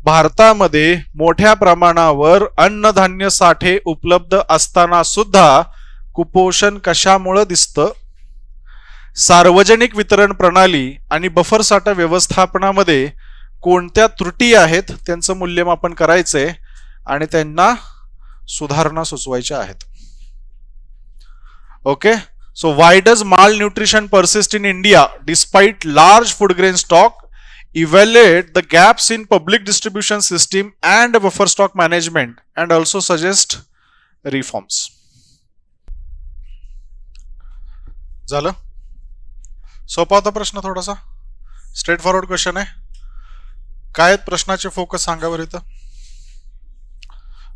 भारतामध्ये मोठ्या प्रमाणावर अन्नधान्य साठे उपलब्ध असताना सुद्धा कुपोषण कशामुळे दिसतं? सार्वजनिक वितरण प्रणाली आणि बफर साठा व्यवस्थापनामध्ये कोणत्या त्रुटी आहेत त्यांचं मूल्यमापन करायचंय आणि त्यांना सुधारणा सुचवायच्या आहेत. Okay, so why does malnutrition persist in India despite large food grain stock? Evaluate the gaps in public distribution system and buffer stock management and also suggest reforms. झालं? सोपा होता प्रश्न, थोडासा स्ट्रेट फॉरवर्ड क्वेश्चन आहे. काय आहेत प्रश्नाचे focus सांगा बरं. इथं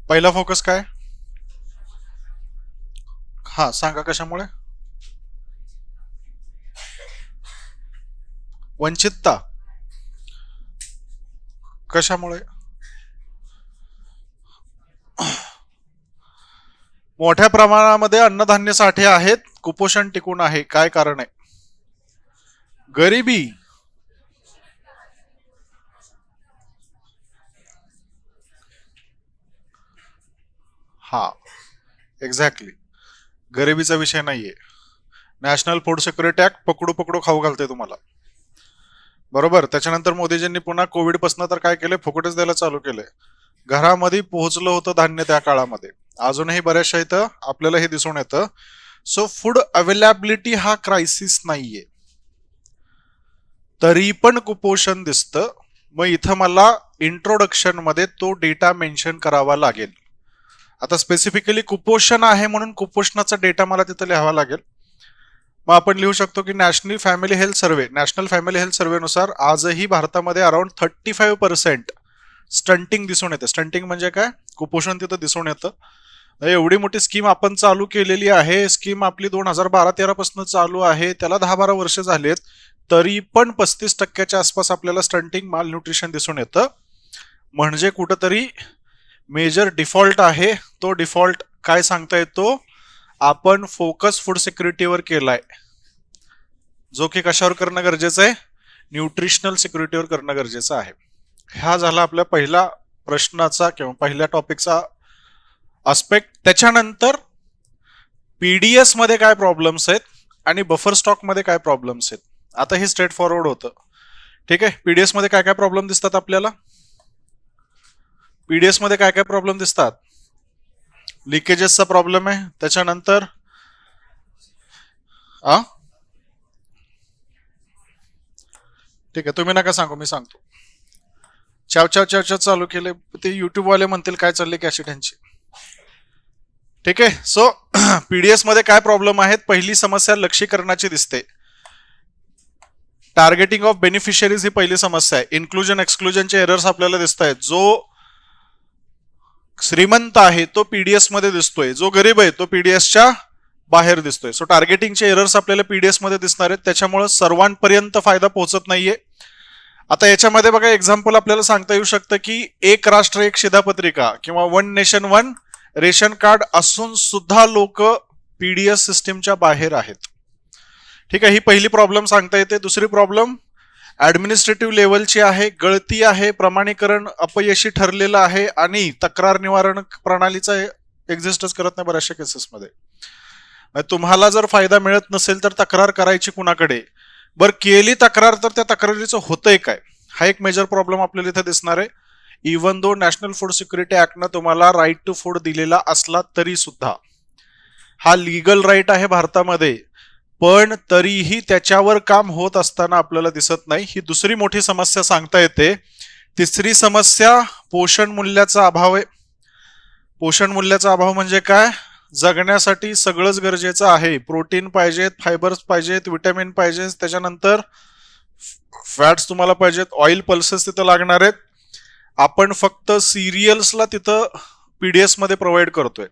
पहिला फोकस काय? हा सांगा, कशामुळे? वंचितता. कशामुळे? मोठ्या प्रमाणामध्ये अन्नधान्य साठे आहेत, कुपोषण टिकून आहे. काय कारण आहे? गरिबी. हा, एक्झॅक्टली. गरिबीचा विषय नाहीये. नॅशनल फूड सिक्युरिटी ऍक्ट पकडू पकडू खाऊ घालते तुम्हाला, बरोबर. त्याच्यानंतर मोदीजींनी पुन्हा कोविड पासून तर काय केले, फुकटच द्यायला चालू केले. घरामध्ये पोहोचलं होतं धान्य त्या काळामध्ये. अजूनही बऱ्याचशा इथं आपल्याला हे दिसून येतं. सो फूड अवेलेबिलिटी हा क्रायसिस नाहीये, तरी पण कुपोषण दिसतं. मग इथं मला इंट्रोडक्शन मध्ये तो डेटा मेन्शन करावा लागेल. आता स्पेसिफिकली कुपोषण आहे म्हणून कुपोषणाचा डेटा मला तिथं लिहावा लागेल. मग आपण लिहू शकतो की नॅशनल फॅमिली हेल्थ सर्व्हे नुसार आजही भारतामध्ये अराउंड 35% स्टंटिंग दिसून येते. स्टंटिंग म्हणजे काय? कुपोषण तिथं दिसून येतं. एवढी मोठी स्कीम आपण चालू केलेली आहे. स्कीम आपली 2012-13 पासून चालू आहे, त्याला 10-12 वर्ष झालेत, तरी पण 35% आसपास आपल्याला स्टंटिंग माल न्यूट्रिशन दिसून येतं. म्हणजे कुठंतरी मेजर डिफॉल्ट आहे. तो डिफॉल्ट काय सांगता येतो? आपण फोकस फूड सिक्युरिटीवर केलाय, जो की कशावर करणं गरजेचं आहे? न्यूट्रिशनल सिक्युरिटीवर करणं गरजेचं आहे. हा झाला आपल्या पहिला प्रश्नाचा किंवा पहिल्या टॉपिकचा आस्पेक्ट. त्याच्यानंतर पीडीएस मध्ये काय प्रॉब्लेम्स आहेत आणि बफर स्टॉक मध्ये काय प्रॉब्लेम्स आहेत. आता हे स्ट्रेट फॉरवर्ड होतं, ठीक आहे. पीडीएस मध्ये काय काय प्रॉब्लेम दिसतात आपल्याला? पीडीएस मध्ये काय काय प्रॉब्लेम दिसतात? लिकेजेसचा प्रॉब्लेम आहे. त्याच्यानंतर ठीक आहे, तुम्ही नका सांगू, मी सांगतो. चाव चालू केले ते युट्यूब वाले म्हणतील काय चालले कॅशी त्यांची. ठीक आहे. सो पीडीएस मध्ये काय प्रॉब्लेम आहेत? पहिली समस्या लक्षीकरणाची दिसते. टार्गेटिंग ऑफ बेनिफिशियरीज ही पहिली समस्या आहे. इन्क्लुजन एक्सक्लुजनचे एरर्स आपल्याला दिसत आहेत. जो श्रीमंत आहे तो पीडीएस मध्ये दिसतोय, जो गरीब आहे तो पीडीएसच्या बाहेर दिसतोय. सो टार्गेटिंगचे एरर्स आपल्याला पीडीएस मध्ये दिसणार आहेत. त्याच्यामुळे सर्वांपर्यंत फायदा पोहोचत नाहीये. आता याच्यामध्ये बघा, एक्झाम्पल आपल्याला सांगता येऊ शकतं की एक राष्ट्र एक शिधापत्रिका किंवा 1 नेशन 1 रेशन कार्ड असून सुद्धा लोक पीडीएस सिस्टीमच्या बाहेर आहेत. ठीक आहे, ही पहिली प्रॉब्लेम सांगता येते. दुसरी प्रॉब्लेम ऍडमिनिस्ट्रेटिव्ह लेवलची आहे, गळती आहे, प्रमाणीकरण अपयशी ठरलेलं आहे आणि तक्रार निवारण प्रणालीचा एक्झिस्टच करत नाही बऱ्याचशा केसेसमध्ये. तुम्हाला जर फायदा मिळत नसेल तर तक्रार करायची कुणाकडे? बरं, केली तक्रार तर त्या तक्रारीचं होतंय काय? हा एक मेजर प्रॉब्लेम आपल्याला इथे दिसणार आहे. Even though national food security ऍक्टनं तुम्हाला राईट टू फूड दिलेला असला तरी सुद्धा, हा लिगल राईट आहे भारतामध्ये, पण तरीही त्याच्यावर काम होत असताना आपल्याला दिसत नाही. ही दुसरी मोठी समस्या सांगता येते. तिसरी समस्या पोषण मूल्याचा अभाव आहे. पोषण मूल्याचा अभाव म्हणजे काय? जगण्यासाठी सगळंच गरजेचं आहे. प्रोटीन पाहिजेत, फायबर्स पाहिजेत, विटॅमिन पाहिजेत, त्याच्यानंतर फॅट्स तुम्हाला पाहिजेत, ऑइल पल्सेस तिथं लागणार आहेत. आपण फक्त सिरियल्सला तिथं पीडीएस मध्ये प्रोव्हाइड करतोय.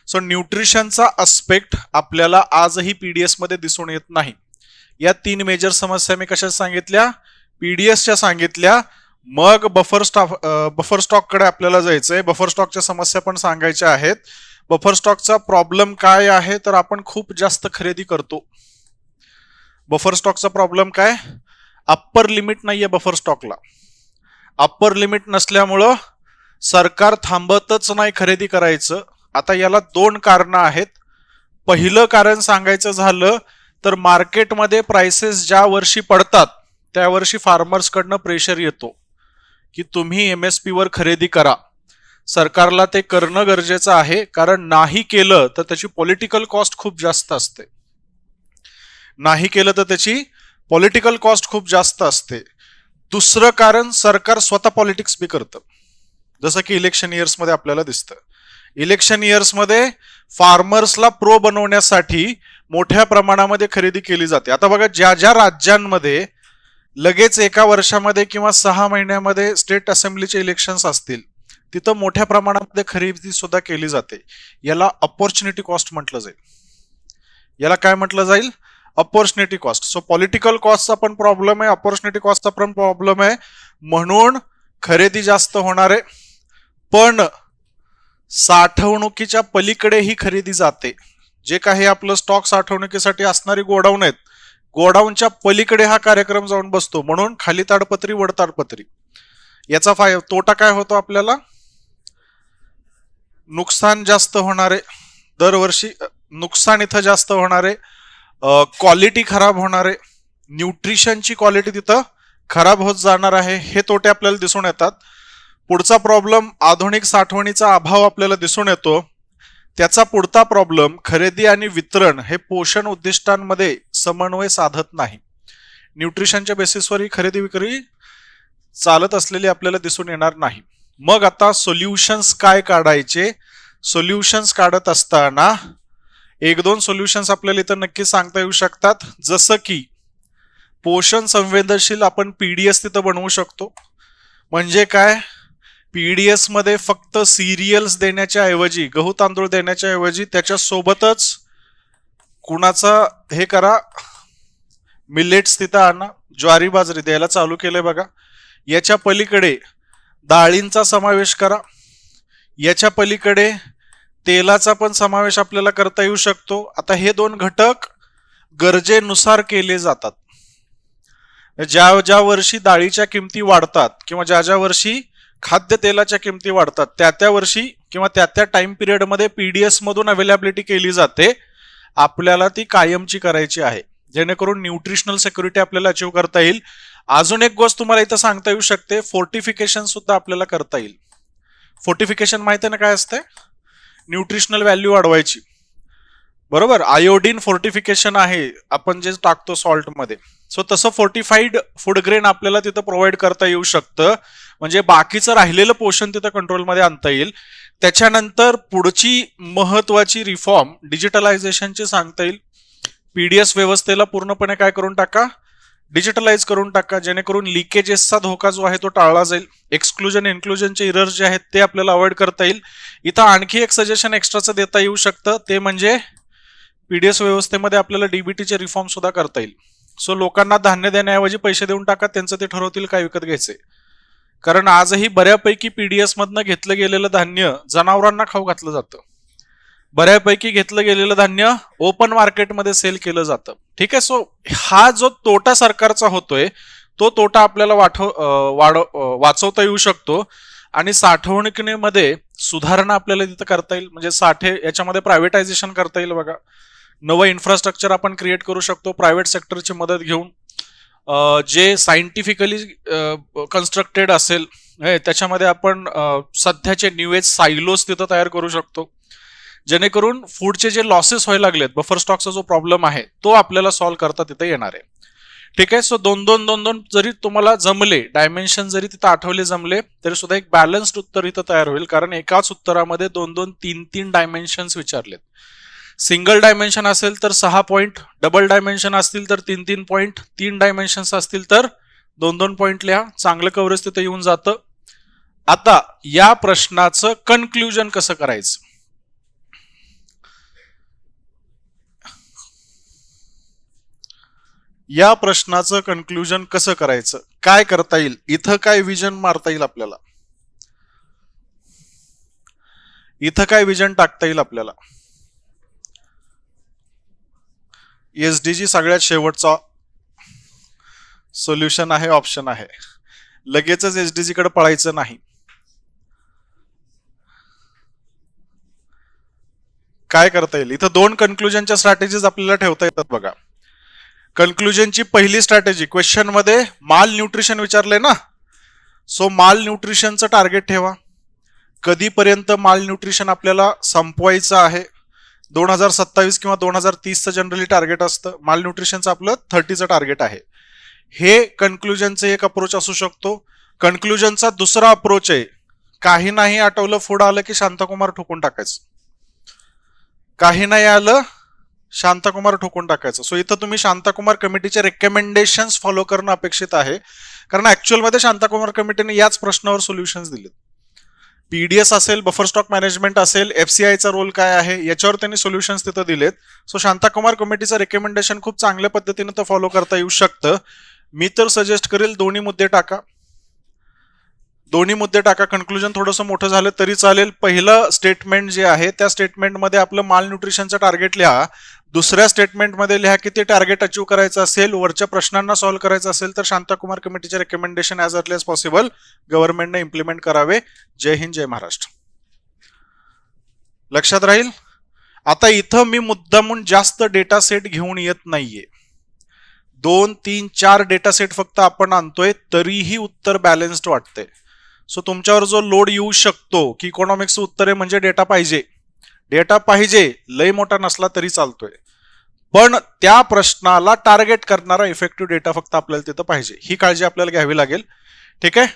सो न्यूट्रिशनचा अस्पेक्ट आपल्याला आजही पीडीएस मध्ये दिसून येत नाही. या 3 मेजर समस्या मी कशा सांगितल्या? पीडीएसच्या सांगितल्या. मग बफर स्टॉक कडे आपल्याला जायचंय. बफर स्टॉकच्या समस्या पण सांगायच्या आहेत. बफर स्टॉकचा प्रॉब्लेम काय आहे? तर आपण खूप जास्त खरेदी करतो. बफर स्टॉकचा प्रॉब्लेम काय? अप्पर लिमिट नाहीये बफर स्टॉकला. अप्पर लिमिट नसल्यामुळं सरकार थांबतच नाही खरेदी करायचं. आता याला दोन कारणं आहेत. पहिलं कारण सांगायचं झालं तर मार्केटमध्ये प्राइसेस ज्या वर्षी पडतात त्या वर्षी फार्मर्सकडनं प्रेशर येतो की तुम्ही MSP वर खरेदी करा. सरकारला ते करणं गरजेचं आहे, कारण नाही केलं तर त्याची पॉलिटिकल कॉस्ट खूप जास्त असते. नाही केलं तर त्याची पॉलिटिकल कॉस्ट खूप जास्त असते. दुसरं कारण सरकार स्वतः पॉलिटिक्स बी करतं, जसं की इलेक्शन इयर्स मध्ये आपल्याला दिसतं. इलेक्शन इयर्स मध्ये फार्मर्सला प्रो बनवण्यासाठी मोठ्या प्रमाणामध्ये खरेदी केली जाते. आता बघा, ज्या ज्या राज्यांमध्ये लगेच एका वर्षामध्ये किंवा 6 महिन्यामध्ये स्टेट असेंब्लीचे इलेक्शन्स असतील तिथं मोठ्या प्रमाणामध्ये खरेदी सुद्धा केली जाते. याला अपॉर्च्युनिटी कॉस्ट म्हटलं जाईल. याला काय म्हटलं जाईल? Opportunity cost. सो पॉलिटिकल कॉस्टचा पण प्रॉब्लेम आहे, अपॉर्च्युनिटी कॉस्टचा पण प्रॉब्लेम आहे, म्हणून खरेदी जास्त होणार आहे. पण साठवणुकीच्या पलीकडे ही खरेदी जाते. जे काही आपलं स्टॉक साठवणुकीसाठी असणारी गोडाऊन आहेत, गोडाऊनच्या पलीकडे हा कार्यक्रम जाऊन बसतो, म्हणून खाली ताडपत्री वर ताडपत्री. याचा तोटा काय होतो आपल्याला? नुकसान जास्त होणारे दरवर्षी, नुकसान इथं जास्त होणारे, क्वालिटी खराब होणारे, न्यूट्रिशनची क्वालिटी तिथं खराब होत जाणार आहे, हे तोटे आपल्याला दिसून येतात. पुढचा प्रॉब्लेम आधुनिक साठवणीचा अभाव आपल्याला दिसून येतो. त्याचा पुढचा प्रॉब्लेम खरेदी आणि वितरण हे पोषण उद्दिष्टांमध्ये समन्वय साधत नाही. न्यूट्रिशनच्या बेसिसवर ही खरेदी विक्री चालत असलेली आपल्याला दिसून येणार नाही. मग आता सोल्युशन्स काय काढायचे? सोल्युशन्स काढत असताना एक दोन सोल्युशन्स आपल्याला इथं नक्की सांगता येऊ शकतात. जसं की पोषण संवेदनशील आपण PDS तिथं बनवू शकतो. म्हणजे काय? PDS मध्ये फक्त सिरियल्स देण्याच्या ऐवजी, गहू तांदूळ देण्याच्या ऐवजी त्याच्या सोबतच कुणाचा हे करा, मिलेट्स तिथं आणा, ज्वारी बाजरी द्यायला चालू केलंय बघा. याच्या पलीकडे डाळींचा समावेश करा. याच्या पलीकडे तेलाचा पण समावेश आपल्याला करता येऊ शकतो. आता हे दोन घटक गरजेनुसार केले जातात. ज्या ज्या वर्षी डाळीच्या किमती वाढतात किंवा ज्या ज्या वर्षी खाद्यतेलाच्या किमती वाढतात त्या त्या वर्षी किंवा त्या त्या टाइम पिरियडमध्ये PDS मधून अवेलेबिलिटी केली जाते. आपल्याला ती कायमची करायची आहे, जेणेकरून न्यूट्रिशनल सिक्युरिटी आपल्याला अचीव करता येईल. अजून एक गोष्ट तुम्हाला इथं सांगता येऊ शकते, फोर्टिफिकेशन सुद्धा आपल्याला करता येईल. फोर्टिफिकेशन माहिती आहे ना काय असते? न्यूट्रिशनल व्हॅल्यू वाढवायची, बरोबर. आयोडीन फोर्टिफिकेशन आहे आपण जे टाकतो सॉल्ट मध्ये. सो तसं फोर्टिफाईड फूड ग्रेन आपल्याला तिथं प्रोव्हाइड करता येऊ शकतं, म्हणजे बाकीचं राहिलेलं पोषण तिथं कंट्रोलमध्ये आणता येईल. त्याच्यानंतर पुढची महत्वाची रिफॉर्म डिजिटलायझेशनची सांगता येईल. PDS व्यवस्थेला पूर्णपणे काय करून टाका? डिजिटलाइज करून टाका, जेणेकरून लिकेजेसचा धोका जो आहे तो टाळला जाईल. एक्सक्लुजन इन्क्लुजनचे इरर्स जे आहेत ते आपल्याला अवॉइड करता येईल. इथं आणखी एक सजेशन एक्स्ट्राचं देता येऊ शकतं, ते म्हणजे PDS व्यवस्थेमध्ये आपल्याला DBTचे रिफॉर्म सुद्धा करता येईल. सो लोकांना धान्य देण्याऐवजी पैसे देऊन टाका, त्यांचं ते ठरवतील काय विकत घ्यायचे. कारण आजही बऱ्यापैकी PDS मधनं घेतलं गेलेलं धान्य जनावरांना खाऊ घातलं जातं. बऱ्यापैकी घेतलं गेलेलं धान्य ओपन मार्केटमध्ये सेल केलं जातं. ठीक आहे. सो हा जो तोटा सरकारचा होतोय तो तोटा आपल्याला वाचवता येऊ शकतो आणि साठवणुकीमध्ये सुधारणा आपल्याला तिथं करता येईल. म्हणजे याच्यामध्ये प्रायव्हेटायझेशन करता येईल बघा. नवं इन्फ्रास्ट्रक्चर आपण क्रिएट करू शकतो प्रायव्हेट सेक्टरची मदत घेऊन, जे सायंटिफिकली कन्स्ट्रक्टेड असेल. त्याच्यामध्ये आपण सध्याचे न्यू एज सायलोस तिथं तयार करू शकतो, जेणेकरून फूडचे जे लॉसेस व्हायला लागलेत, बफर स्टॉकचा जो प्रॉब्लेम आहे तो आपल्याला सॉल्व्ह करता तिथे येणार आहे. ठीक आहे. सो दोन दोन जरी तुम्हाला जमले, डायमेन्शन जरी तिथं आठवले जमले, तरी सुद्धा एक बॅलन्स्ड उत्तर इथं तयार होईल, कारण एकाच उत्तरामध्ये 2-2, 3-3 डायमेन्शन्स विचारलेत. सिंगल डायमेन्शन असेल तर 6 पॉइंट, डबल डायमेन्शन असतील तर 3-3 पॉइंट, 3 डायमेन्शन्स असतील तर 2-2 पॉइंट लिहा. चांगलं कव्हरेज तिथे येऊन जातं. आता या प्रश्नाचं कन्क्लुजन कसं करायचं? या प्रश्नाचं कन्क्लुजन कसं करायचं? काय करता येईल? इथं काय विजन मारता येईल आपल्याला? इथं काय विजन टाकता येईल आपल्याला? SDG सगळ्यात शेवटचा सोल्युशन आहे, ऑप्शन आहे. लगेचच एसडीजी कडे पळायचं नाही. काय करता येईल इथं 2 कन्क्लुजनच्या स्ट्रॅटेजीज आपल्याला ठेवता येतात बघा. कन्क्लुजनची पहिली स्ट्रॅटेजी, क्वेश्चन मध्ये माल न्यूट्रिशन विचारलंय ना, सो माल न्यूट्रिशनचं टार्गेट ठेवा. कधीपर्यंत माल न्यूट्रिशन आपल्याला संपवायचं आहे. 2027 किंवा 2030चं जनरली टार्गेट असतं. माल न्यूट्रिशनचं आपलं 30चं टार्गेट आहे. हे कन्क्लुजनचं एक अप्रोच असू शकतो. कन्क्लुजनचा दुसरा अप्रोच आहे, काही नाही आठवलं फुड आलं की शांताकुमार ठोकून टाकायचं. काही नाही आलं शांताकुमार ठोकून टाकायचं. सो इथं तुम्ही शांताकुमार कमिटीचे रेकमेंडेशन्स फॉलो करणं अपेक्षित आहे, कारण ऍक्च्युअल मध्ये शांताकुमार कमिटीने याच प्रश्नावर सोल्युशन्स दिलेत. पीडीएस असेल, बफर स्टॉक मॅनेजमेंट असेल, एफसीआयचा रोल काय आहे याच्यावर त्यांनी सोल्युशन्स तिथं दिलेत. सो शांताकुमार कमिटीचं रेकमेंडेशन खूप चांगल्या पद्धतीने तर फॉलो करता येऊ शकतं. मी तर सजेस्ट करेल दोन्ही मुद्दे टाका. कन्क्लुजन थोडंसं मोठं झालं तरी चालेल. पहिलं स्टेटमेंट जे आहे त्या स्टेटमेंटमध्ये आपलं माल न्यूट्रिशनचं टार्गेट लिहा. दुसऱ्या स्टेटमेंटमध्ये लिहा की ते टार्गेट अचीव्ह करायचं असेल, वरच्या प्रश्नांना सॉल्व्ह करायचं असेल तर शांताकुमार कमिटीचे recommendation as early as possible गव्हर्नमेंटने इम्प्लिमेंट करावे. जय हिंद, जय महाराष्ट्र. लक्षात राहील. आता इथं मी मुद्दामून जास्त डेटा सेट घेऊन येत नाहीये. 2, 3, 4 डेटा सेट फक्त आपण आणतोय, तरीही उत्तर बॅलन्स्ड वाटतंय. सो तुमच्यावर जो लोड येऊ शकतो की इकॉनॉमिक्सचं उत्तर आहे म्हणजे डेटा पाहिजे, लय मोठा नसला तरी चालतोय, पण त्या प्रश्नाला टार्गेट करणारा इफेक्टिव्ह डेटा फक्त आपल्याला तिथं पाहिजे. ही काळजी आपल्याला घ्यावी लागेल. ठीक आहे.